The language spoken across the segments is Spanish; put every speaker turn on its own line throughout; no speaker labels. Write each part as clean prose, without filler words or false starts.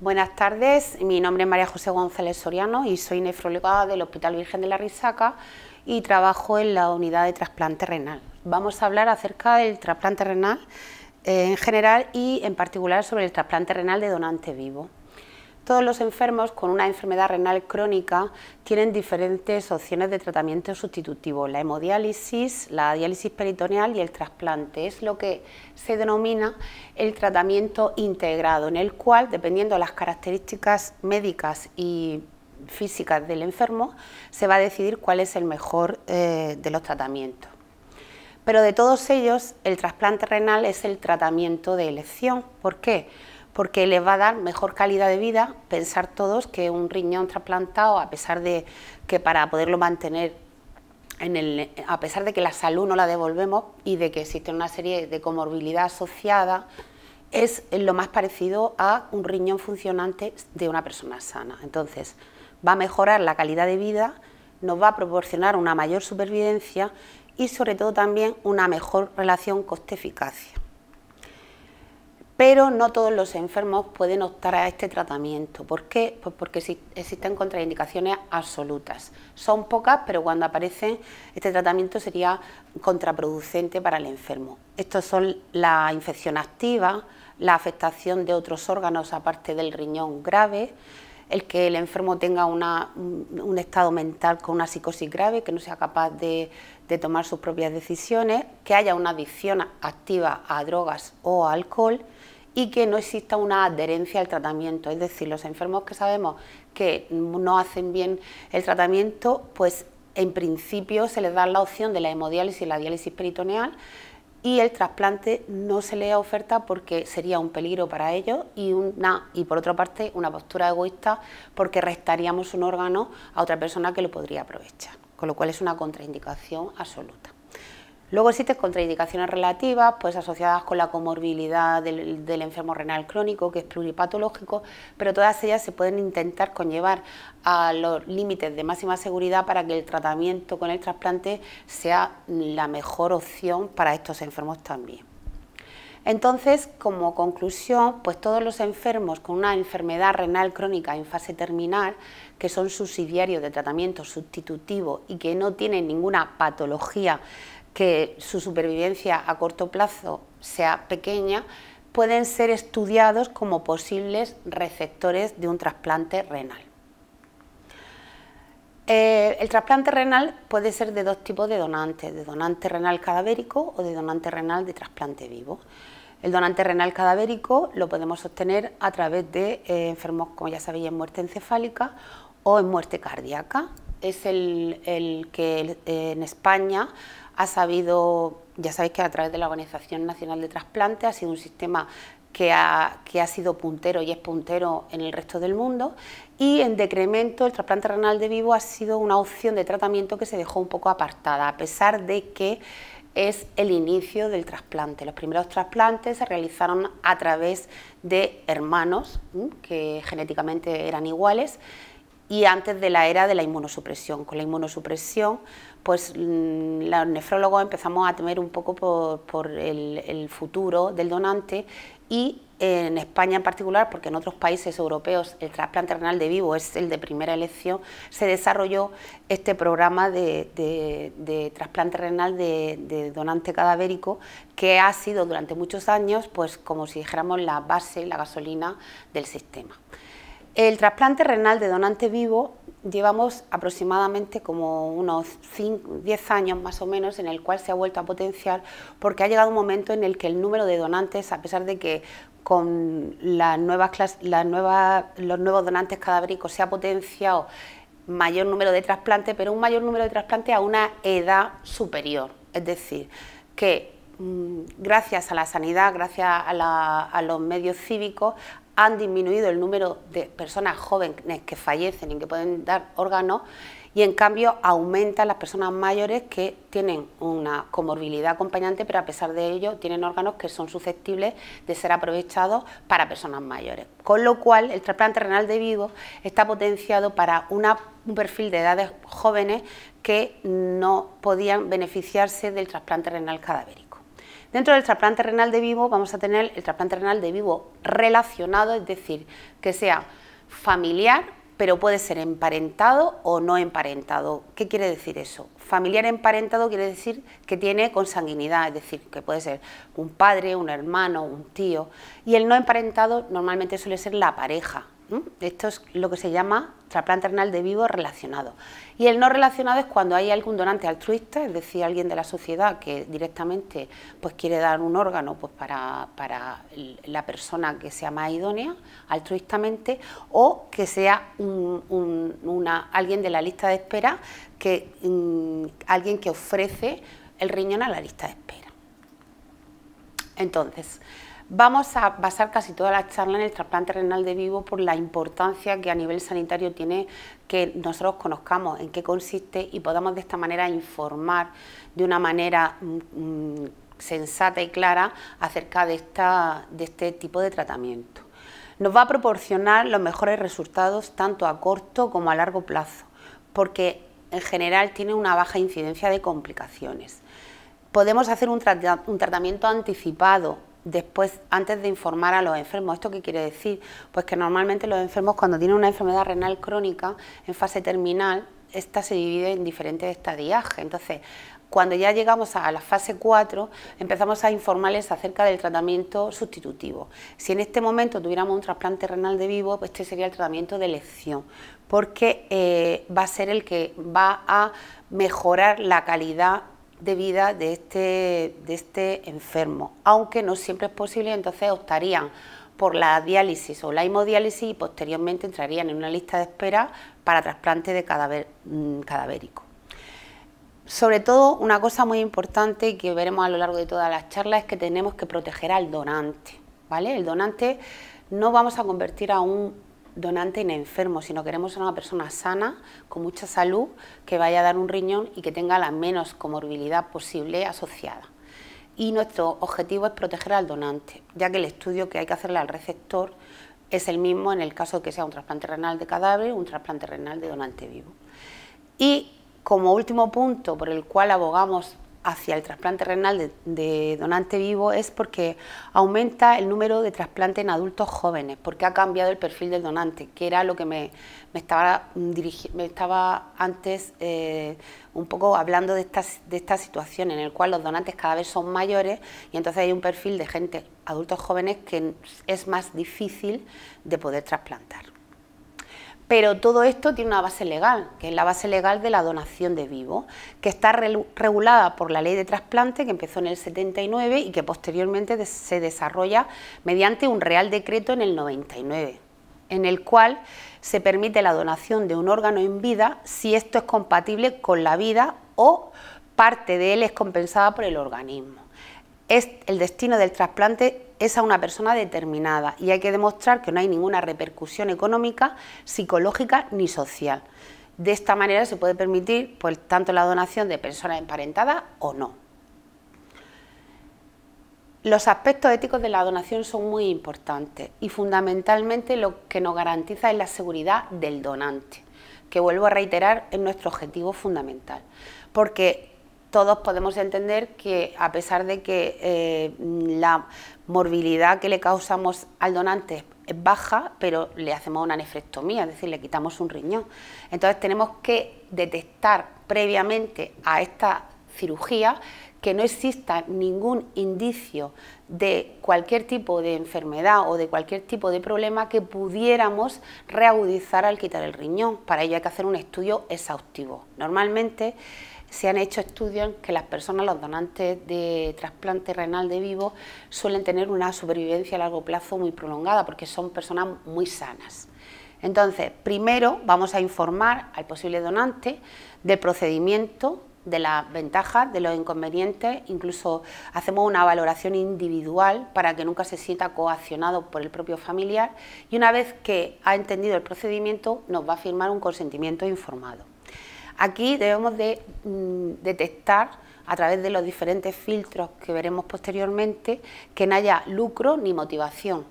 Buenas tardes, mi nombre es María José González Soriano y soy nefróloga del Hospital Virgen de la Risaca y trabajo en la unidad de trasplante renal. Vamos a hablar acerca del trasplante renal en general y en particular sobre el trasplante renal de donante vivo. Todos los enfermos con una enfermedad renal crónica tienen diferentes opciones de tratamiento sustitutivo, la hemodiálisis, la diálisis peritoneal y el trasplante. Es lo que se denomina el tratamiento integrado, en el cual, dependiendo de las características médicas y físicas del enfermo, se va a decidir cuál es el mejor de los tratamientos. Pero de todos ellos, el trasplante renal es el tratamiento de elección. ¿Por qué? Porque les va a dar mejor calidad de vida. Pensar todos que un riñón trasplantado, a pesar de que para poderlo mantener, a pesar de que la salud no la devolvemos y de que existe una serie de comorbilidad asociada, es lo más parecido a un riñón funcionante de una persona sana. Entonces, va a mejorar la calidad de vida, nos va a proporcionar una mayor supervivencia y sobre todo también una mejor relación coste-eficacia. Pero no todos los enfermos pueden optar a este tratamiento. ¿Por qué? Pues porque existen contraindicaciones absolutas. Son pocas, pero cuando aparecen, este tratamiento sería contraproducente para el enfermo. Estos son la infección activa, la afectación de otros órganos aparte del riñón grave, el que el enfermo tenga un estado mental con una psicosis grave, que no sea capaz de tomar sus propias decisiones, que haya una adicción activa a drogas o a alcohol y que no exista una adherencia al tratamiento. Es decir, los enfermos que sabemos que no hacen bien el tratamiento, pues en principio se les da la opción de la hemodiálisis y la diálisis peritoneal, y el trasplante no se le oferta porque sería un peligro para ellos y por otra parte una postura egoísta, porque restaríamos un órgano a otra persona que lo podría aprovechar, con lo cual es una contraindicación absoluta. Luego existen contraindicaciones relativas, pues asociadas con la comorbilidad del enfermo renal crónico, que es pluripatológico, pero todas ellas se pueden intentar conllevar a los límites de máxima seguridad para que el tratamiento con el trasplante sea la mejor opción para estos enfermos también. Entonces, como conclusión, pues todos los enfermos con una enfermedad renal crónica en fase terminal, que son subsidiarios de tratamiento sustitutivo y que no tienen ninguna patología que su supervivencia a corto plazo sea pequeña, pueden ser estudiados como posibles receptores de un trasplante renal. El trasplante renal puede ser de dos tipos de donantes, de donante renal cadavérico o de donante renal de trasplante vivo. El donante renal cadavérico lo podemos obtener a través de enfermos, como ya sabéis, en muerte encefálica o en muerte cardíaca. Es el que en España ha sabido, ya sabéis que a través de la Organización Nacional de Trasplante ha sido un sistema que ha sido puntero y es puntero en el resto del mundo, y en decremento el trasplante renal de vivo ha sido una opción de tratamiento que se dejó un poco apartada, a pesar de que es el inicio del trasplante. Los primeros trasplantes se realizaron a través de hermanos que genéticamente eran iguales, y antes de la era de la inmunosupresión. Con la inmunosupresión, pues los nefrólogos empezamos a temer un poco por el futuro del donante, y en España en particular, porque en otros países europeos el trasplante renal de vivo es el de primera elección, se desarrolló este programa de trasplante renal de donante cadavérico, que ha sido durante muchos años, pues como si dijéramos, la base, la gasolina del sistema. El trasplante renal de donante vivo llevamos aproximadamente como unos 10 años más o menos, en el cual se ha vuelto a potenciar, porque ha llegado un momento en el que el número de donantes, a pesar de que con los nuevos donantes cadavéricos se ha potenciado mayor número de trasplantes, pero un mayor número de trasplantes a una edad superior. Es decir, que gracias a la sanidad, gracias a los medios cívicos, han disminuido el número de personas jóvenes que fallecen y que pueden dar órganos, y en cambio aumentan las personas mayores que tienen una comorbilidad acompañante, pero a pesar de ello tienen órganos que son susceptibles de ser aprovechados para personas mayores. Con lo cual el trasplante renal de vivo está potenciado para un perfil de edades jóvenes que no podían beneficiarse del trasplante renal cadavérico. Dentro del trasplante renal de vivo vamos a tener el trasplante renal de vivo relacionado, es decir, que sea familiar, pero puede ser emparentado o no emparentado. ¿Qué quiere decir eso? Familiar emparentado quiere decir que tiene consanguinidad, es decir, que puede ser un padre, un hermano, un tío. Y el no emparentado normalmente suele ser la pareja. Esto es lo que se llama trasplante renal de vivo relacionado. Y el no relacionado es cuando hay algún donante altruista, es decir, alguien de la sociedad que directamente pues, quiere dar un órgano pues, para la persona que sea más idónea, altruistamente, o que sea alguien de la lista de espera, alguien que ofrece el riñón a la lista de espera. Entonces, vamos a basar casi toda la charla en el trasplante renal de vivo por la importancia que a nivel sanitario tiene que nosotros conozcamos en qué consiste y podamos de esta manera informar de una manera sensata y clara acerca de este tipo de tratamiento. Nos va a proporcionar los mejores resultados tanto a corto como a largo plazo, porque en general tiene una baja incidencia de complicaciones. Podemos hacer un tratamiento anticipado antes de informar a los enfermos. ¿Esto qué quiere decir? Pues que normalmente los enfermos, cuando tienen una enfermedad renal crónica en fase terminal, esta se divide en diferentes estadiajes. Entonces, cuando ya llegamos a la fase 4, empezamos a informarles acerca del tratamiento sustitutivo. Si en este momento tuviéramos un trasplante renal de vivo, pues este sería el tratamiento de elección, porque va a ser el que va a mejorar la calidad de vida de este enfermo, aunque no siempre es posible. Entonces optarían por la diálisis o la hemodiálisis y posteriormente entrarían en una lista de espera para trasplante de cadavérico. Sobre todo, una cosa muy importante que veremos a lo largo de todas las charlas es que tenemos que proteger al donante, ¿vale? El donante no vamos a convertir a un donante en enfermo, sino queremos a una persona sana, con mucha salud, que vaya a dar un riñón y que tenga la menos comorbilidad posible asociada. Y nuestro objetivo es proteger al donante, ya que el estudio que hay que hacerle al receptor es el mismo en el caso de que sea un trasplante renal de cadáver o un trasplante renal de donante vivo. Y como último punto por el cual abogamos hacia el trasplante renal de donante vivo es porque aumenta el número de trasplantes en adultos jóvenes, porque ha cambiado el perfil del donante, que era lo que me estaba antes un poco hablando de esta situación en el cual los donantes cada vez son mayores y entonces hay un perfil de gente, adultos jóvenes, que es más difícil de poder trasplantar. Pero todo esto tiene una base legal, que es la base legal de la donación de vivo, que está regulada por la Ley de Trasplante, que empezó en el 79 y que posteriormente se desarrolla mediante un Real Decreto en el 99, en el cual se permite la donación de un órgano en vida si esto es compatible con la vida o parte de él es compensada por el organismo. El destino del trasplante es a una persona determinada y hay que demostrar que no hay ninguna repercusión económica, psicológica ni social. De esta manera se puede permitir pues, tanto la donación de personas emparentadas o no. Los aspectos éticos de la donación son muy importantes y fundamentalmente lo que nos garantiza es la seguridad del donante, que vuelvo a reiterar es nuestro objetivo fundamental, porque todos podemos entender que a pesar de que la morbilidad que le causamos al donante es baja, pero le hacemos una nefrectomía, es decir, le quitamos un riñón. Entonces tenemos que detectar previamente a esta cirugía que no exista ningún indicio de cualquier tipo de enfermedad o de cualquier tipo de problema que pudiéramos reagudizar al quitar el riñón. Para ello hay que hacer un estudio exhaustivo. Normalmente se han hecho estudios en que las personas, los donantes de trasplante renal de vivo, suelen tener una supervivencia a largo plazo muy prolongada porque son personas muy sanas. Entonces, primero vamos a informar al posible donante del procedimiento, de las ventajas, de los inconvenientes, incluso hacemos una valoración individual para que nunca se sienta coaccionado por el propio familiar y una vez que ha entendido el procedimiento nos va a firmar un consentimiento informado. Aquí debemos de detectar a través de los diferentes filtros que veremos posteriormente que no haya lucro ni motivación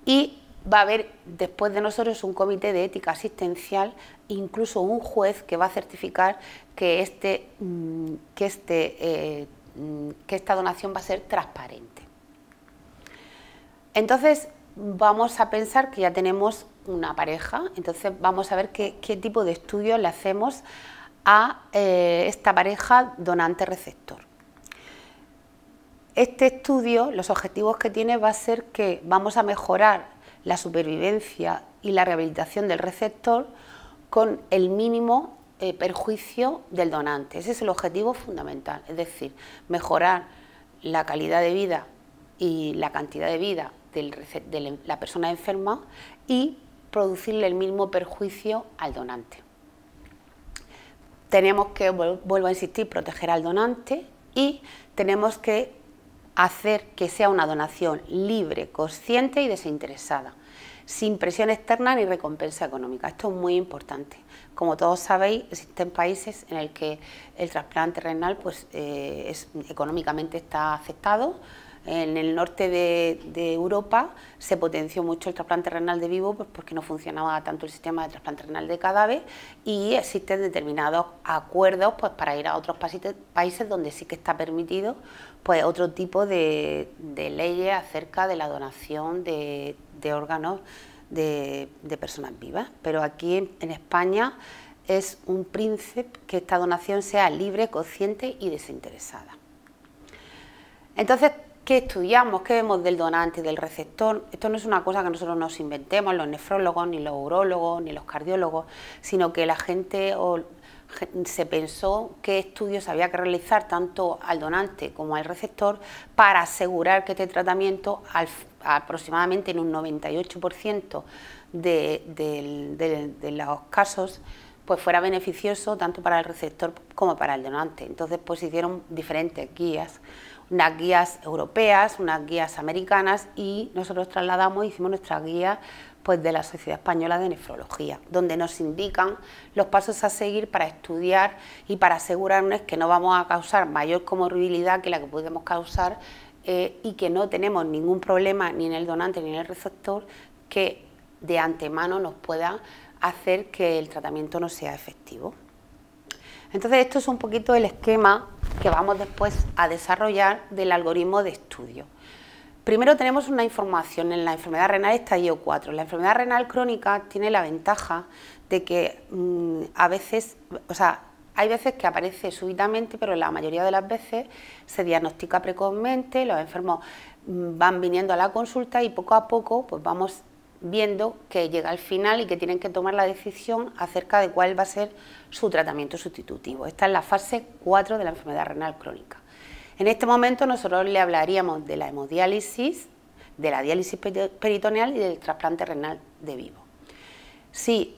y va a haber después de nosotros un comité de ética asistencial, incluso un juez que va a certificar que este que esta donación va a ser transparente. Entonces vamos a pensar que ya tenemos una pareja, entonces vamos a ver qué tipo de estudio le hacemos a esta pareja donante-receptor. Este estudio, los objetivos que tiene va a ser que vamos a mejorar la supervivencia y la rehabilitación del receptor con el mínimo perjuicio del donante. Ese es el objetivo fundamental, es decir, mejorar la calidad de vida y la cantidad de vida de la persona enferma y producirle el mínimo perjuicio al donante. Tenemos que, vuelvo a insistir, proteger al donante y tenemos que hacer que sea una donación libre, consciente y desinteresada, sin presión externa ni recompensa económica. Esto es muy importante. Como todos sabéis, existen países en el que el trasplante renal pues, económicamente está aceptado. En el norte de Europa se potenció mucho el trasplante renal de vivo pues porque no funcionaba tanto el sistema de trasplante renal de cadáver y existen determinados acuerdos pues, para ir a otros países donde sí que está permitido pues, otro tipo de leyes acerca de la donación de órganos de personas vivas. Pero aquí en España es un príncipe que esta donación sea libre, consciente y desinteresada. Entonces, ¿qué estudiamos? ¿Qué vemos del donante y del receptor? Esto no es una cosa que nosotros nos inventemos, los nefrólogos, ni los urólogos, ni los cardiólogos, sino que la gente se pensó qué estudios había que realizar tanto al donante como al receptor para asegurar que este tratamiento, aproximadamente en un 98% de los casos, pues fuera beneficioso tanto para el receptor como para el donante. Entonces, pues se hicieron diferentes guías, unas guías europeas, unas guías americanas y nosotros trasladamos, hicimos nuestra guía pues, de la Sociedad Española de Nefrología, donde nos indican los pasos a seguir para estudiar y para asegurarnos que no vamos a causar mayor comorbilidad que la que podemos causar y que no tenemos ningún problema ni en el donante ni en el receptor que de antemano nos pueda hacer que el tratamiento no sea efectivo. Entonces esto es un poquito el esquema que vamos después a desarrollar del algoritmo de estudio. Primero tenemos una información en la enfermedad renal estadio 4. La enfermedad renal crónica tiene la ventaja de que a veces, hay veces que aparece súbitamente, pero la mayoría de las veces se diagnostica precozmente, los enfermos van viniendo a la consulta y poco a poco pues vamos viendo que llega al final y que tienen que tomar la decisión acerca de cuál va a ser su tratamiento sustitutivo. Esta es la fase 4 de la enfermedad renal crónica. En este momento nosotros le hablaríamos de la hemodiálisis, de la diálisis peritoneal y del trasplante renal de vivo. Si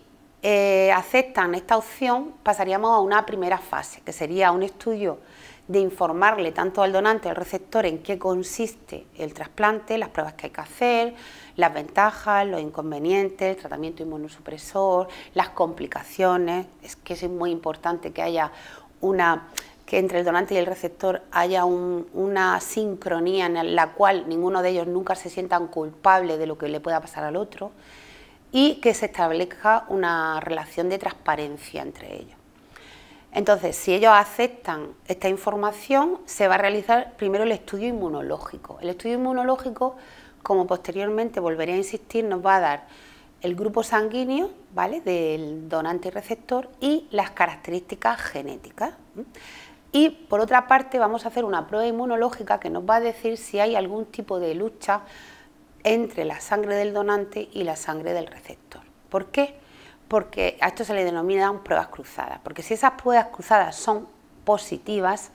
aceptan esta opción, pasaríamos a una primera fase, que sería un estudio de informarle tanto al donante, al receptor, en qué consiste el trasplante, las pruebas que hay que hacer, las ventajas, los inconvenientes, el tratamiento inmunosupresor, las complicaciones. Es que es muy importante que haya que entre el donante y el receptor haya una sincronía en la cual ninguno de ellos nunca se sientan culpables de lo que le pueda pasar al otro y que se establezca una relación de transparencia entre ellos. Entonces, si ellos aceptan esta información, se va a realizar primero el estudio inmunológico. El estudio inmunológico, como posteriormente volveré a insistir, nos va a dar el grupo sanguíneo, ¿vale?, del donante y receptor y las características genéticas. Y por otra parte vamos a hacer una prueba inmunológica que nos va a decir si hay algún tipo de lucha entre la sangre del donante y la sangre del receptor. ¿Por qué? Porque a esto se le denominan pruebas cruzadas, porque si esas pruebas cruzadas son positivas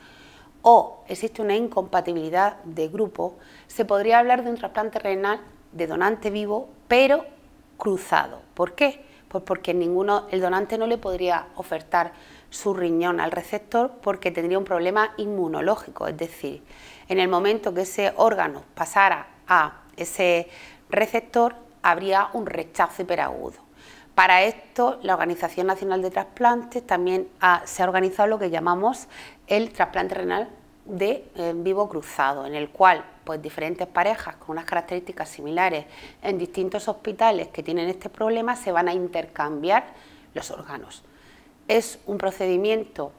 o existe una incompatibilidad de grupo, se podría hablar de un trasplante renal de donante vivo, pero cruzado. ¿Por qué? Pues porque el donante no le podría ofertar su riñón al receptor porque tendría un problema inmunológico, es decir, en el momento que ese órgano pasara a ese receptor habría un rechazo hiperagudo. Para esto, la Organización Nacional de Trasplantes también se ha organizado lo que llamamos el trasplante renal de vivo cruzado, en el cual pues, diferentes parejas con unas características similares en distintos hospitales que tienen este problema se van a intercambiar los órganos. Es un procedimiento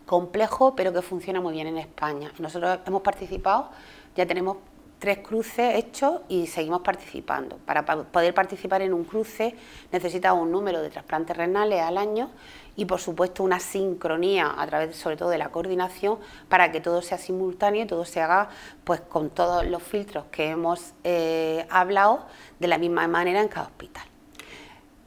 complejo, pero que funciona muy bien en España. Nosotros hemos participado, ya tenemos 3 cruces hechos y seguimos participando. Para poder participar en un cruce necesitas un número de trasplantes renales al año y, por supuesto, una sincronía a través, sobre todo, de la coordinación para que todo sea simultáneo y todo se haga pues con todos los filtros que hemos hablado de la misma manera en cada hospital.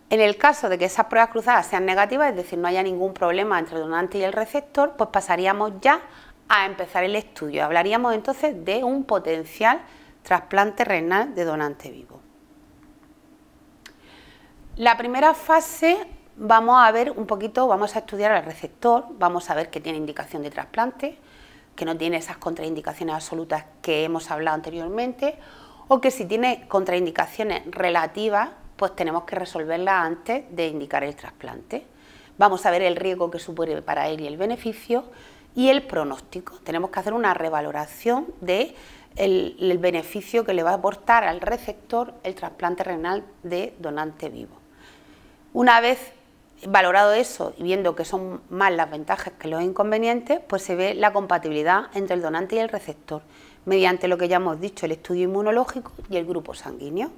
En el caso de que esas pruebas cruzadas sean negativas, es decir, no haya ningún problema entre el donante y el receptor, pues pasaríamos ya a empezar el estudio. Hablaríamos entonces de un potencial trasplante renal de donante vivo. La primera fase vamos a ver un poquito, vamos a estudiar al receptor, vamos a ver que tiene indicación de trasplante, que no tiene esas contraindicaciones absolutas que hemos hablado anteriormente, o que si tiene contraindicaciones relativas, pues tenemos que resolverlas antes de indicar el trasplante. Vamos a ver el riesgo que supone para él y el beneficio y el pronóstico. Tenemos que hacer una revaloración del beneficio que le va a aportar al receptor el trasplante renal de donante vivo. Una vez valorado eso y viendo que son más las ventajas que los inconvenientes, pues se ve la compatibilidad entre el donante y el receptor, mediante lo que ya hemos dicho, el estudio inmunológico y el grupo sanguíneo.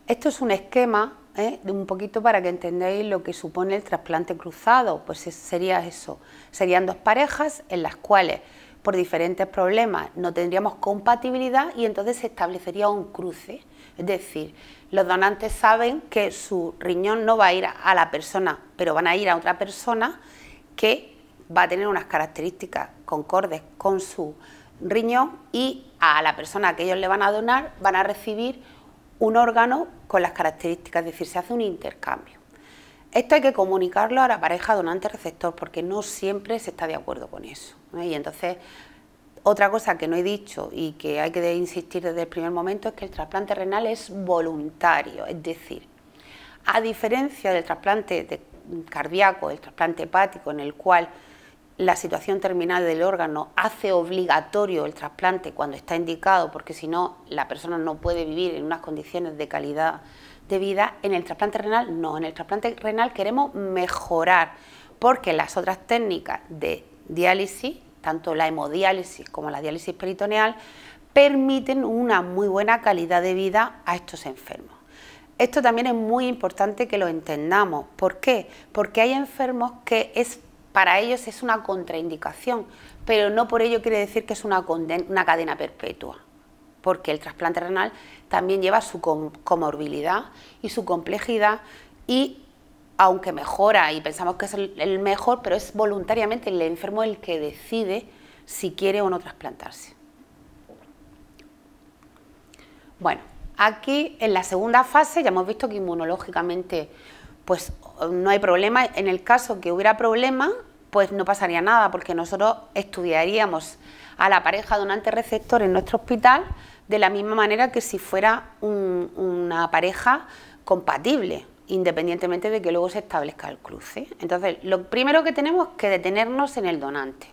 Esto es un esquema de un poquito para que entendáis lo que supone el trasplante cruzado. Pues sería eso, serían 2 parejas en las cuales por diferentes problemas no tendríamos compatibilidad y entonces se establecería un cruce. Es decir, los donantes saben que su riñón no va a ir a la persona, pero van a ir a otra persona que va a tener unas características concordes con su riñón y a la persona que ellos le van a donar van a recibir un órgano con las características, es decir, se hace un intercambio. Esto hay que comunicarlo a la pareja donante-receptor porque no siempre se está de acuerdo con eso, Y entonces, otra cosa que no he dicho y que hay que insistir desde el primer momento es que el trasplante renal es voluntario, es decir, a diferencia del trasplante cardíaco, el trasplante hepático, en el cual la situación terminal del órgano hace obligatorio el trasplante cuando está indicado, porque si no, la persona no puede vivir en unas condiciones de calidad de vida. En el trasplante renal no, en el trasplante renal queremos mejorar, porque las otras técnicas de diálisis, tanto la hemodiálisis como la diálisis peritoneal, permiten una muy buena calidad de vida a estos enfermos. Esto también es muy importante que lo entendamos. ¿Por qué? Porque hay enfermos que para ellos es una contraindicación, pero no por ello quiere decir que es una cadena perpetua, porque el trasplante renal también lleva su comorbilidad y su complejidad y aunque mejora y pensamos que es el mejor, pero es voluntariamente el enfermo el que decide si quiere o no trasplantarse. Bueno, aquí en la segunda fase ya hemos visto que inmunológicamente pues no hay problema. En el caso que hubiera problema, pues no pasaría nada, porque nosotros estudiaríamos a la pareja donante-receptor en nuestro hospital de la misma manera que si fuera una pareja compatible, independientemente de que luego se establezca el cruce. Entonces, lo primero que tenemos es que detenernos en el donante.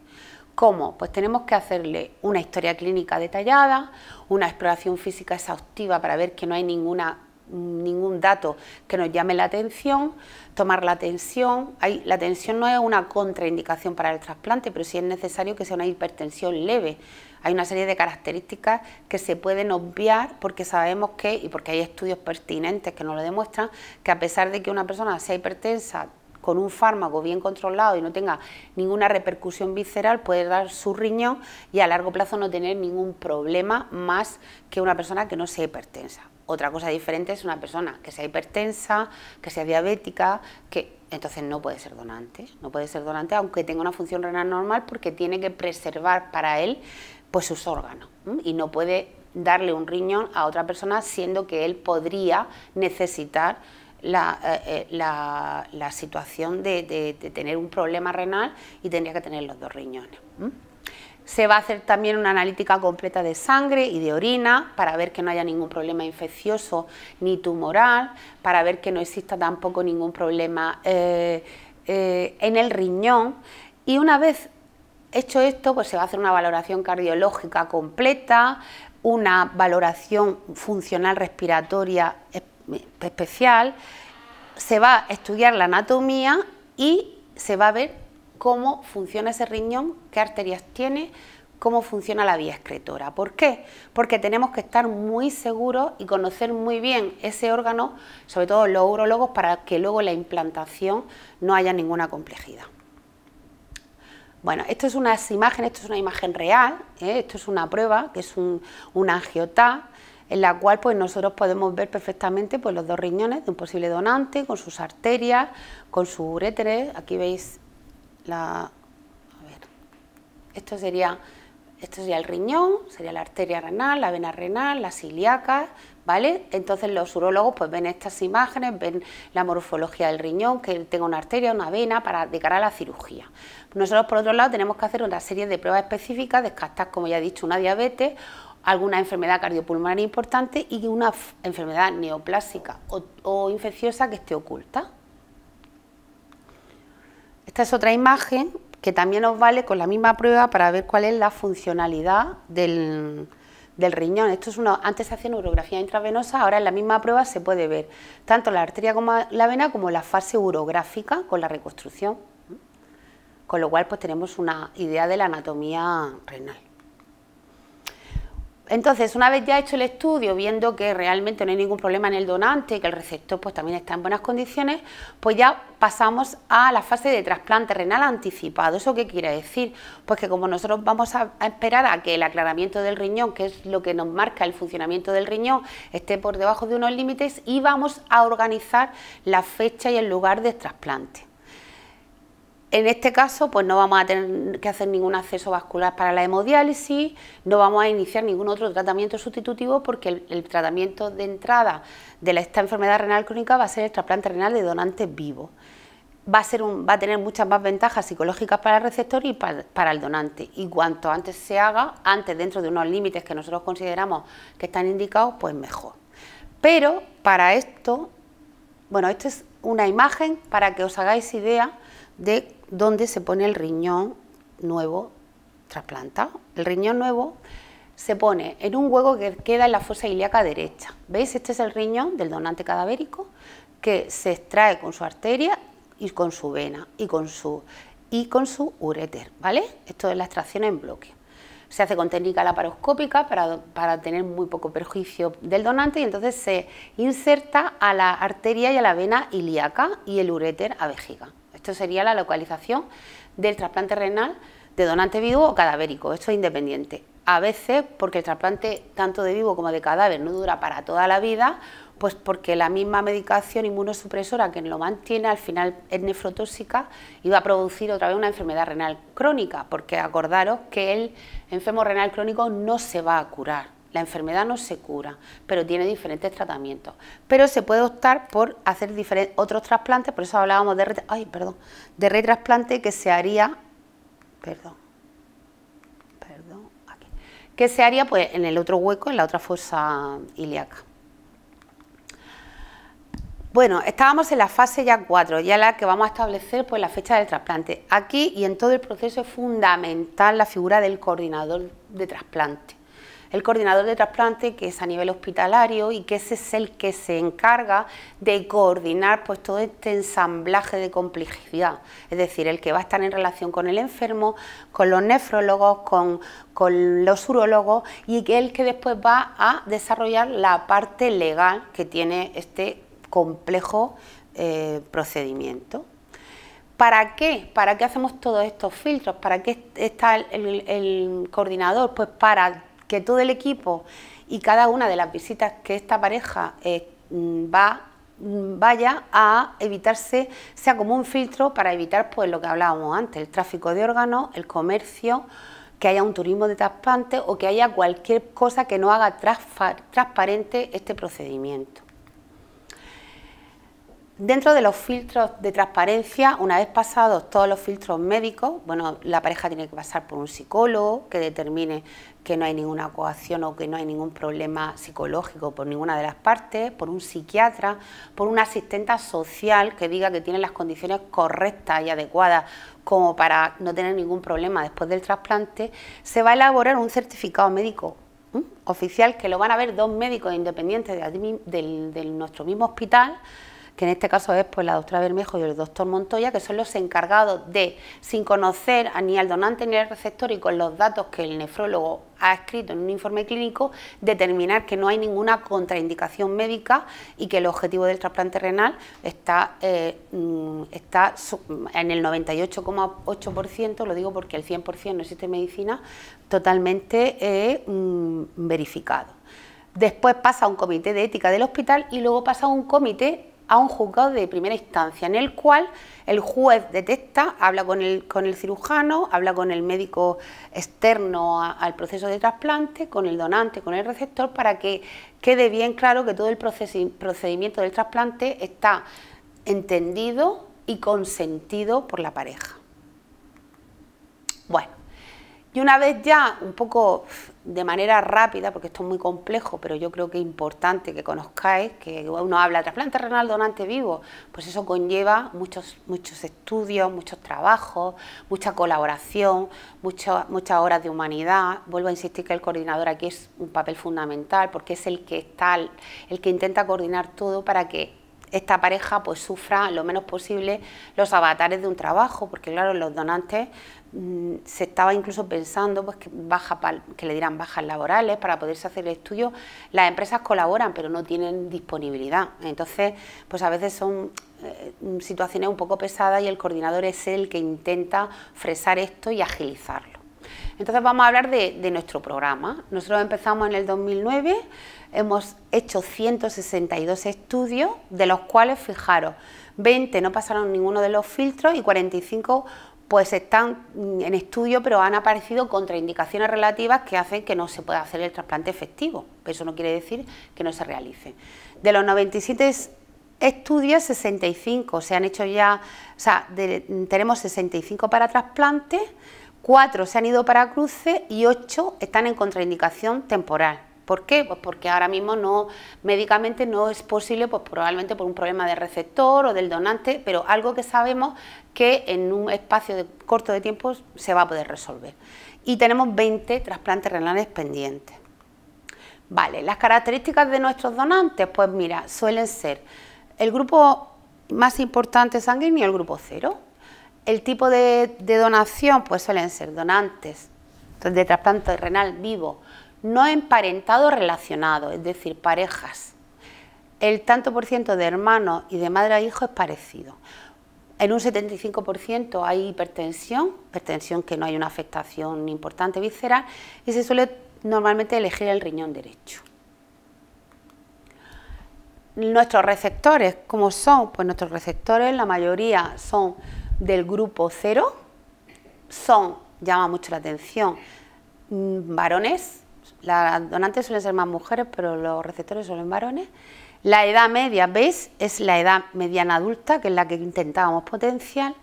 ¿Cómo? Pues tenemos que hacerle una historia clínica detallada, una exploración física exhaustiva para ver que no hay ningún dato que nos llame la atención, tomar la tensión. La tensión no es una contraindicación para el trasplante, pero sí es necesario que sea una hipertensión leve. Hay una serie de características que se pueden obviar porque sabemos que, y porque hay estudios pertinentes que nos lo demuestran, que a pesar de que una persona sea hipertensa con un fármaco bien controlado y no tenga ninguna repercusión visceral, puede dar su riñón y a largo plazo no tener ningún problema más que una persona que no sea hipertensa. Otra cosa diferente es una persona que sea hipertensa, que sea diabética, que entonces no puede ser donante, aunque tenga una función renal normal porque tiene que preservar para él pues sus órganos y no puede darle un riñón a otra persona siendo que él podría necesitar la situación de tener un problema renal y tendría que tener los 2 riñones. Se va a hacer también una analítica completa de sangre y de orina para ver que no haya ningún problema infeccioso ni tumoral, para ver que no exista tampoco ningún problema en el riñón. Y una vez hecho esto, pues se va a hacer una valoración cardiológica completa, una valoración funcional respiratoria especial, se va a estudiar la anatomía y se va a ver cómo funciona ese riñón, qué arterias tiene, cómo funciona la vía excretora. ¿Por qué? Porque tenemos que estar muy seguros y conocer muy bien ese órgano, sobre todo los urólogos, para que luego en la implantación no haya ninguna complejidad. Bueno, esto es una imagen real, esto es una prueba, que es una angiotá, en la cual pues nosotros podemos ver perfectamente pues, los dos riñones de un posible donante, con sus arterias, con sus uréteres. Aquí veis esto sería el riñón, sería la arteria renal, la vena renal, las ilíacas, ¿vale? Entonces los urólogos pues ven estas imágenes, ven la morfología del riñón, que tenga una arteria, una vena, de cara a la cirugía. Nosotros, por otro lado, tenemos que hacer una serie de pruebas específicas, descartar, como ya he dicho, una diabetes, alguna enfermedad cardiopulmonar importante y una enfermedad neoplásica o infecciosa que esté oculta. Esta es otra imagen que también nos vale con la misma prueba para ver cuál es la funcionalidad del riñón. Esto es antes se hacía en urografía intravenosa, ahora en la misma prueba se puede ver tanto la arteria como la vena como la fase urográfica con la reconstrucción, con lo cual pues tenemos una idea de la anatomía renal. Entonces, una vez ya hecho el estudio, viendo que realmente no hay ningún problema en el donante y que el receptor pues también está en buenas condiciones, pues ya pasamos a la fase de trasplante renal anticipado. ¿Eso qué quiere decir? Pues que como nosotros vamos a esperar a que el aclaramiento del riñón, que es lo que nos marca el funcionamiento del riñón, esté por debajo de unos límites, y vamos a organizar la fecha y el lugar de trasplante. En este caso, pues no vamos a tener que hacer ningún acceso vascular para la hemodiálisis, no vamos a iniciar ningún otro tratamiento sustitutivo, porque el tratamiento de entrada de esta enfermedad renal crónica va a ser el trasplante renal de donante vivo. Va a tener muchas más ventajas psicológicas para el receptor y para el donante. Y cuanto antes se haga, antes dentro de unos límites que nosotros consideramos que están indicados, pues mejor. Pero para esto, bueno, esto es una imagen para que os hagáis idea de dónde se pone el riñón nuevo trasplantado. El riñón nuevo se pone en un hueco que queda en la fosa ilíaca derecha. ¿Veis? Este es el riñón del donante cadavérico que se extrae con su arteria y con su vena y con su uréter, ¿vale? Esto es la extracción en bloque. Se hace con técnica laparoscópica para tener muy poco perjuicio del donante, y entonces se inserta a la arteria y a la vena ilíaca y el uréter a vejiga. Esto sería la localización del trasplante renal de donante vivo o cadavérico. Esto es independiente. A veces, porque el trasplante tanto de vivo como de cadáver no dura para toda la vida, pues porque la misma medicación inmunosupresora que lo mantiene al final es nefrotóxica y va a producir otra vez una enfermedad renal crónica, porque acordaros que el enfermo renal crónico no se va a curar. La enfermedad no se cura, pero tiene diferentes tratamientos. Pero se puede optar por hacer otros trasplantes, por eso hablábamos de retrasplante que se haría, que se haría pues en el otro hueco, en la otra fosa ilíaca. Bueno, estábamos en la fase ya 4, ya la que vamos a establecer pues la fecha del trasplante. Aquí y en todo el proceso es fundamental la figura del coordinador de trasplante. El coordinador de trasplante, que es a nivel hospitalario y que ese es el que se encarga de coordinar pues todo este ensamblaje de complejidad, es decir, el que va a estar en relación con el enfermo, con los nefrólogos, con los urólogos, y que el que después va a desarrollar la parte legal que tiene este complejo procedimiento. ¿Para qué? ¿Para qué hacemos todos estos filtros? ¿Para qué está el coordinador? Pues para que todo el equipo y cada una de las visitas que esta pareja vaya a evitarse, sea como un filtro para evitar pues lo que hablábamos antes, el tráfico de órganos, el comercio, que haya un turismo de trasplante o que haya cualquier cosa que no haga transparente este procedimiento. Dentro de los filtros de transparencia, una vez pasados todos los filtros médicos, bueno, la pareja tiene que pasar por un psicólogo que determine que no hay ninguna coacción o que no hay ningún problema psicológico por ninguna de las partes, por un psiquiatra, por una asistenta social que diga que tiene las condiciones correctas y adecuadas como para no tener ningún problema después del trasplante. Se va a elaborar un certificado médico oficial que lo van a ver dos médicos independientes de nuestro mismo hospital, que en este caso es pues la doctora Bermejo y el doctor Montoya, que son los encargados de, sin conocer ni al donante ni al receptor y con los datos que el nefrólogo ha escrito en un informe clínico, determinar que no hay ninguna contraindicación médica y que el objetivo del trasplante renal está en el 98,8%, lo digo porque el 100% no existe medicina, totalmente verificado. Después pasa a un comité de ética del hospital y luego pasa a un comité, a un juzgado de primera instancia, en el cual el juez detecta, habla con el cirujano, habla con el médico externo al proceso de trasplante, con el donante, con el receptor, para que quede bien claro que todo el procedimiento del trasplante está entendido y consentido por la pareja. Bueno, y una vez ya, un poco de manera rápida, porque esto es muy complejo, pero yo creo que es importante que conozcáis, que uno habla de trasplante renal donante vivo, pues eso conlleva muchos estudios, muchos trabajos, mucha colaboración, muchas horas de humanidad. Vuelvo a insistir que el coordinador aquí es un papel fundamental, porque es el que intenta coordinar todo para que esta pareja pues sufra lo menos posible los avatares de un trabajo, porque claro, los donantes se estaba incluso pensando pues que le dieran bajas laborales para poderse hacer el estudio. Las empresas colaboran pero no tienen disponibilidad, entonces pues a veces son situaciones un poco pesadas y el coordinador es el que intenta fresar esto y agilizarlo. Entonces vamos a hablar de nuestro programa. Nosotros empezamos en el 2009, hemos hecho 162 estudios, de los cuales, fijaros, 20 no pasaron ninguno de los filtros y 45 pues están en estudio, pero han aparecido contraindicaciones relativas que hacen que no se pueda hacer el trasplante efectivo. Eso no quiere decir que no se realice. De los 97 estudios, 65 se han hecho ya, o sea, tenemos 65 para trasplante, 4 se han ido para cruce y 8 están en contraindicación temporal. ¿Por qué? Pues porque ahora mismo médicamente no es posible, pues probablemente por un problema de receptor o del donante, pero algo que sabemos que en un espacio corto de tiempo se va a poder resolver. Y tenemos 20 trasplantes renales pendientes. Vale, las características de nuestros donantes, pues mira, suelen ser el grupo más importante sanguíneo, el grupo 0. El tipo de donación, pues suelen ser donantes de trasplante renal vivo, no emparentado relacionado, es decir, parejas. El tanto por ciento de hermanos y de madre a hijo es parecido. En un 75% hay hipertensión que no hay una afectación importante visceral y se suele normalmente elegir el riñón derecho. Nuestros receptores, ¿cómo son? Pues nuestros receptores, la mayoría son del grupo 0, llama mucho la atención, varones. Las donantes suelen ser más mujeres, pero los receptores suelen varones. La edad media, ¿veis? Es la edad mediana adulta, que es la que intentábamos potenciar.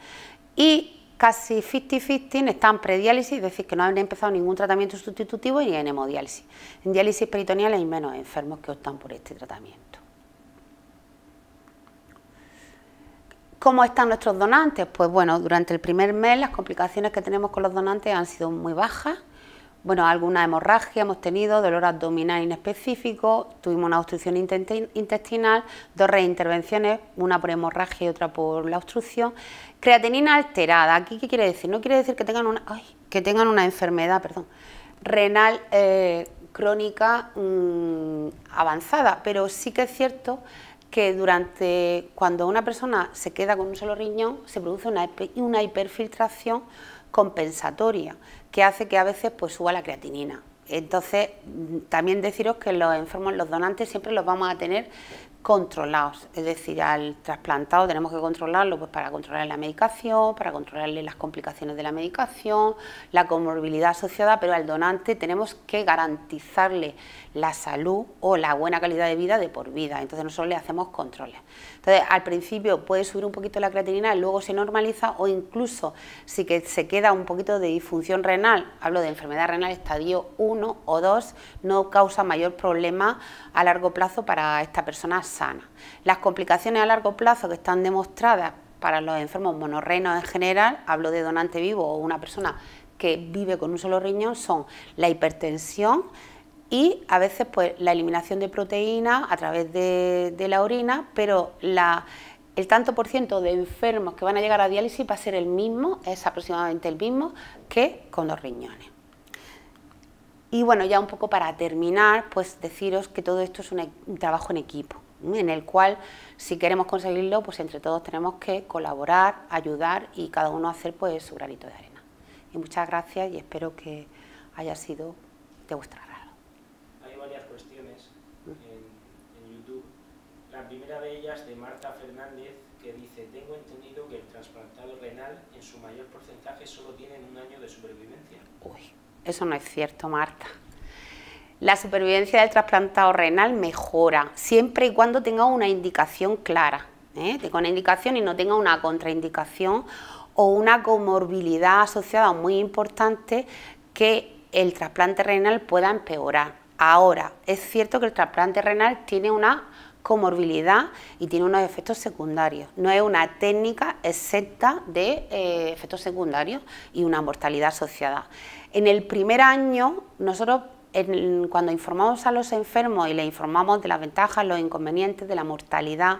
Y casi 50-50 están prediálisis, es decir, que no han empezado ningún tratamiento sustitutivo ni en hemodiálisis. En diálisis peritoneal hay menos enfermos que optan por este tratamiento. ¿Cómo están nuestros donantes? Pues bueno, durante el primer mes las complicaciones que tenemos con los donantes han sido muy bajas. Bueno, alguna hemorragia hemos tenido, dolor abdominal inespecífico, tuvimos una obstrucción intestinal, 2 reintervenciones, una por hemorragia y otra por la obstrucción. Creatinina alterada, ¿aquí qué quiere decir? No quiere decir que tengan una enfermedad, renal crónica avanzada, pero sí que es cierto que cuando una persona se queda con un solo riñón se produce una hiperfiltración compensatoria que hace que a veces pues suba la creatinina. Entonces, también deciros que los enfermos, los donantes, siempre los vamos a tener controlados, es decir, al trasplantado tenemos que controlarlo pues para controlar la medicación, para controlarle las complicaciones de la medicación, la comorbilidad asociada, pero al donante tenemos que garantizarle la salud o la buena calidad de vida de por vida, entonces nosotros le hacemos controles. Entonces, al principio puede subir un poquito la creatinina, luego se normaliza o incluso si se queda un poquito de disfunción renal, hablo de enfermedad renal estadio 1 o 2, no causa mayor problema a largo plazo para esta persona sana. Las complicaciones a largo plazo que están demostradas para los enfermos monorreinos en general, hablo de donante vivo o una persona que vive con un solo riñón, son la hipertensión, y a veces pues la eliminación de proteínas a través de la orina, pero el tanto por ciento de enfermos que van a llegar a diálisis va a ser el mismo, es aproximadamente el mismo que con 2 riñones. Y bueno, ya un poco para terminar, pues deciros que todo esto es un trabajo en equipo, en el cual si queremos conseguirlo, pues entre todos tenemos que colaborar, ayudar y cada uno hacer pues su granito de arena. Y muchas gracias y espero que haya sido de vuestra agrado.
Hay varias cuestiones en YouTube. La primera de ellas de Marta Fernández, que dice: tengo entendido que el trasplantado renal en su mayor porcentaje solo tienen 1 año de supervivencia. Uy,
eso no es cierto, Marta. La supervivencia del trasplantado renal mejora siempre y cuando tenga una indicación clara, tenga una indicación y no tenga una contraindicación o una comorbilidad asociada muy importante que el trasplante renal pueda empeorar. Ahora, es cierto que el trasplante renal tiene una comorbilidad y tiene unos efectos secundarios. No es una técnica exenta de efectos secundarios y una mortalidad asociada. En el primer año, nosotros cuando informamos a los enfermos y les informamos de las ventajas, los inconvenientes, de la mortalidad,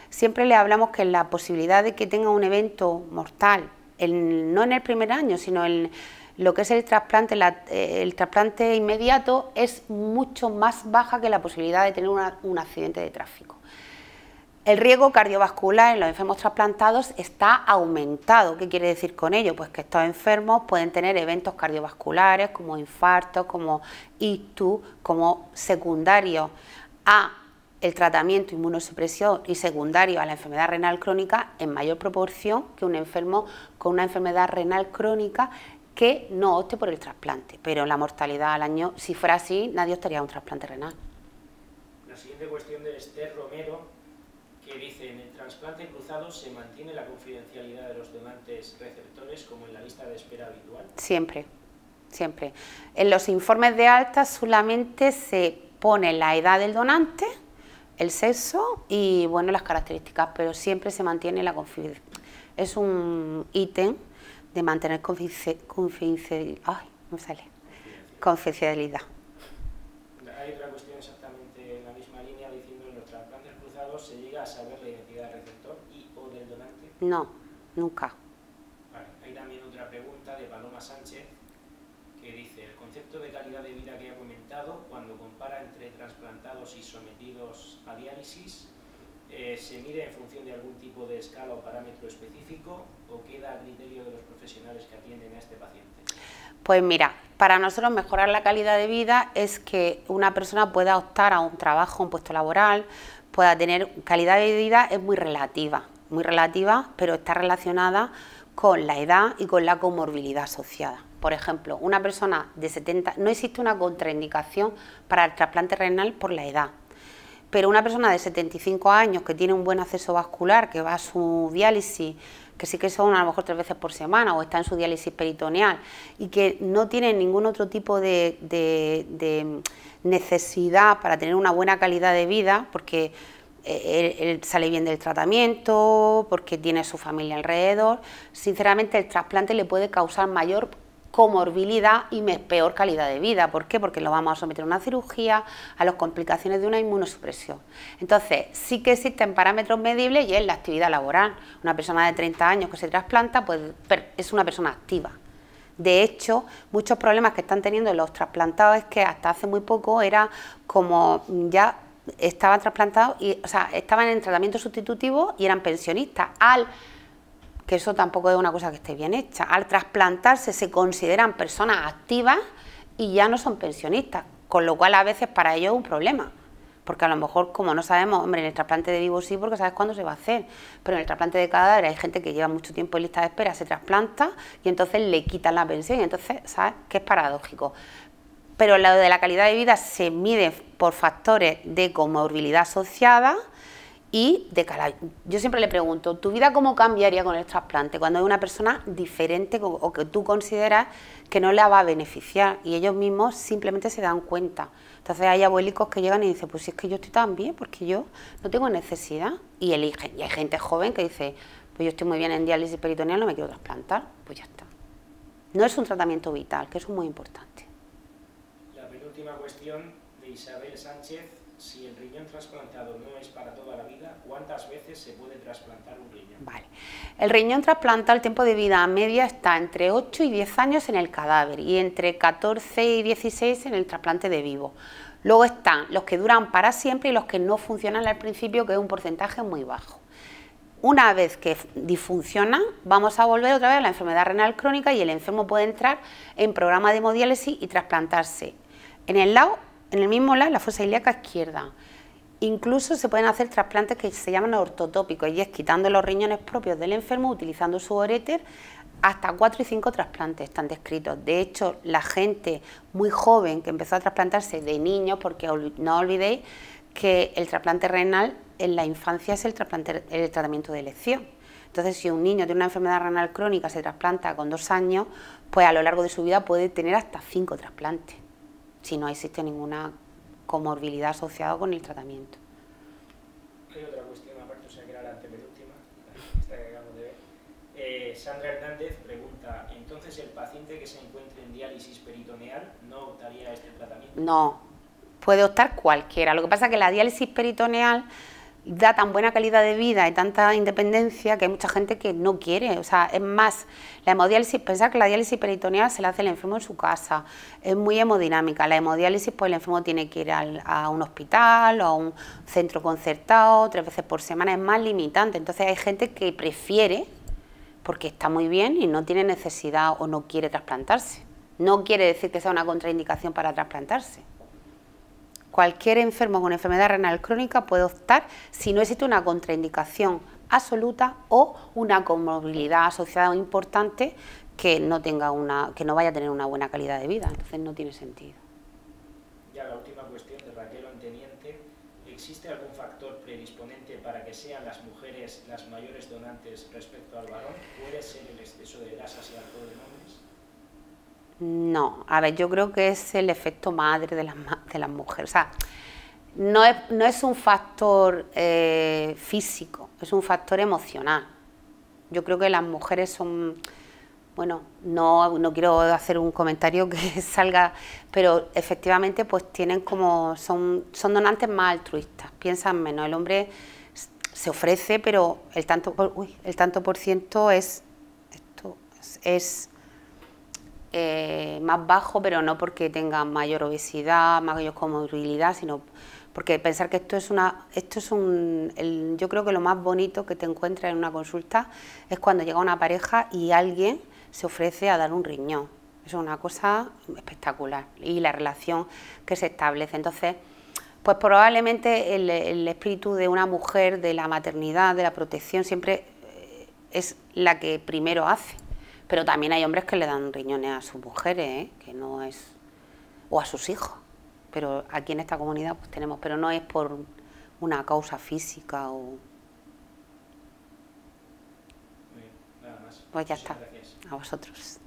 siempre les hablamos que la posibilidad de que tenga un evento mortal, no en el primer año, sino en lo que es el trasplante inmediato, es mucho más baja que la posibilidad de tener un accidente de tráfico. El riesgo cardiovascular en los enfermos trasplantados está aumentado. ¿Qué quiere decir con ello? Pues que estos enfermos pueden tener eventos cardiovasculares como infartos, como ictus, como secundarios a el tratamiento inmunosupresión y secundario a la enfermedad renal crónica en mayor proporción que un enfermo con una enfermedad renal crónica que no opte por el trasplante. Pero la mortalidad al año, si fuera así, nadie optaría a un trasplante renal.
La siguiente cuestión de Esther Romero, que dice: en el trasplante cruzado se mantiene la confidencialidad de los donantes receptores como en la lista de espera habitual.
Siempre, siempre. En los informes de alta solamente se pone la edad del donante, el sexo y bueno, las características, pero siempre se mantiene la confidencialidad. Es un ítem de mantener confidencialidad.
Hay otra cuestión exactamente en la misma línea, diciendo: en los trasplantes cruzados se llega a saber la identidad del receptor y o del donante.
No, nunca.
Vale. Hay también otra pregunta de Paloma Sánchez, que dice: el concepto de calidad de vida que ha comentado, cuando compara entre trasplantados y sometidos a diálisis, ¿se mide en función de algún tipo de escala o parámetro específico o queda a criterio de los profesionales que atienden a este paciente?
Pues mira, para nosotros mejorar la calidad de vida es que una persona pueda optar a un trabajo, un puesto laboral, pueda tener calidad de vida. Es muy relativa, pero está relacionada con la edad y con la comorbilidad asociada. Por ejemplo, una persona de 70, no existe una contraindicación para el trasplante renal por la edad, pero una persona de 75 años que tiene un buen acceso vascular, que va a su diálisis, que sí que son a lo mejor 3 veces por semana o está en su diálisis peritoneal y que no tiene ningún otro tipo de necesidad para tener una buena calidad de vida, porque él sale bien del tratamiento, porque tiene su familia alrededor, sinceramente el trasplante le puede causar mayor comorbilidad y peor calidad de vida. ¿Por qué? Porque lo vamos a someter a una cirugía, a las complicaciones de una inmunosupresión. Entonces, sí que existen parámetros medibles y es la actividad laboral. Una persona de 30 años que se trasplanta, pues es una persona activa. De hecho, muchos problemas que están teniendo los trasplantados es que hasta hace muy poco era como ya estaban trasplantados, estaban en tratamiento sustitutivo y eran pensionistas. Que eso tampoco es una cosa que esté bien hecha. Al trasplantarse se consideran personas activas y ya no son pensionistas, con lo cual a veces para ellos es un problema, porque a lo mejor, como no sabemos, hombre, en el trasplante de vivo sí, porque sabes cuándo se va a hacer, pero en el trasplante de cadáver hay gente que lleva mucho tiempo en lista de espera, se trasplanta y entonces le quitan la pensión, y entonces, ¿sabes?, que es paradójico. Pero lo de la calidad de vida se mide por factores de comorbilidad asociada y de calidad. Yo siempre le pregunto: ¿tu vida cómo cambiaría con el trasplante? Cuando es una persona diferente o que tú consideras que no la va a beneficiar, y ellos mismos simplemente se dan cuenta. Entonces hay abuelicos que llegan y dicen: pues si es que yo estoy tan bien, porque yo no tengo necesidad, y eligen. Y hay gente joven que dice: pues yo estoy muy bien en diálisis peritoneal, no me quiero trasplantar, pues ya está. No es un tratamiento vital, que eso es muy importante.
La última cuestión de Isabel Sánchez. Si el riñón trasplantado no es para toda la vida, ¿cuántas veces se puede trasplantar un riñón?
Vale. El riñón trasplantado, el tiempo de vida media está entre 8 y 10 años en el cadáver y entre 14 y 16 en el trasplante de vivo. Luego están los que duran para siempre y los que no funcionan al principio, que es un porcentaje muy bajo. Una vez que disfuncionan, vamos a volver otra vez a la enfermedad renal crónica y el enfermo puede entrar en programa de hemodiálisis y trasplantarse en el mismo lado, la fosa ilíaca izquierda. Incluso se pueden hacer trasplantes que se llaman ortotópicos, y es quitando los riñones propios del enfermo, utilizando su uréter. Hasta 4 y 5 trasplantes están descritos. De hecho, la gente muy joven que empezó a trasplantarse de niños, porque no olvidéis que el trasplante renal en la infancia es el tratamiento de elección. Entonces, si un niño tiene una enfermedad renal crónica, se trasplanta con 2 años, pues a lo largo de su vida puede tener hasta 5 trasplantes, si no existe ninguna comorbilidad asociada con el tratamiento.
Hay otra cuestión aparte, o sea que era la antepenúltima, esta que acabamos de ver. Sandra Hernández pregunta, ¿entonces el paciente que se encuentre en diálisis peritoneal no optaría a este tratamiento?
No, puede optar cualquiera. Lo que pasa es que la diálisis peritoneal da tan buena calidad de vida y tanta independencia que hay mucha gente que no quiere. O sea, es más, la hemodiálisis, pensar que la diálisis peritoneal se la hace el enfermo en su casa, es muy hemodinámica. La hemodiálisis, pues el enfermo tiene que ir a un hospital o a un centro concertado 3 veces por semana, es más limitante. Entonces hay gente que prefiere, porque está muy bien y no tiene necesidad o no quiere trasplantarse. No quiere decir que sea una contraindicación para trasplantarse. Cualquier enfermo con enfermedad renal crónica puede optar si no existe una contraindicación absoluta o una comorbilidad asociada importante que no vaya a tener una buena calidad de vida. Entonces no tiene sentido.
Ya la última cuestión de Raquel Onteniente. ¿Existe algún factor predisponente para que sean las mujeres las mayores donantes respecto al varón? ¿Puede ser el exceso de grasas y alcohol en hombres?
No, a ver, yo creo que es el efecto madre de las mujeres. O sea, no es un factor físico, es un factor emocional. Yo creo que las mujeres son, bueno, no quiero hacer un comentario que salga, pero efectivamente pues tienen como, son donantes más altruistas, piensan menos. El hombre se ofrece, pero el tanto por ciento es más bajo, pero no porque tenga mayor obesidad, mayor comorbilidad, sino porque pensar que yo creo que lo más bonito que te encuentras en una consulta es cuando llega una pareja y alguien se ofrece a dar un riñón. Eso es una cosa espectacular, y la relación que se establece. Entonces, pues probablemente el espíritu de una mujer, de la maternidad, de la protección, siempre es la que primero hace. Pero también hay hombres que le dan riñones a sus mujeres, que no es, o a sus hijos. Pero aquí en esta comunidad pues tenemos, pero no es por una causa física o...
Muy bien, nada más.
Pues ya
Muchas
está.
gracias.
A vosotros.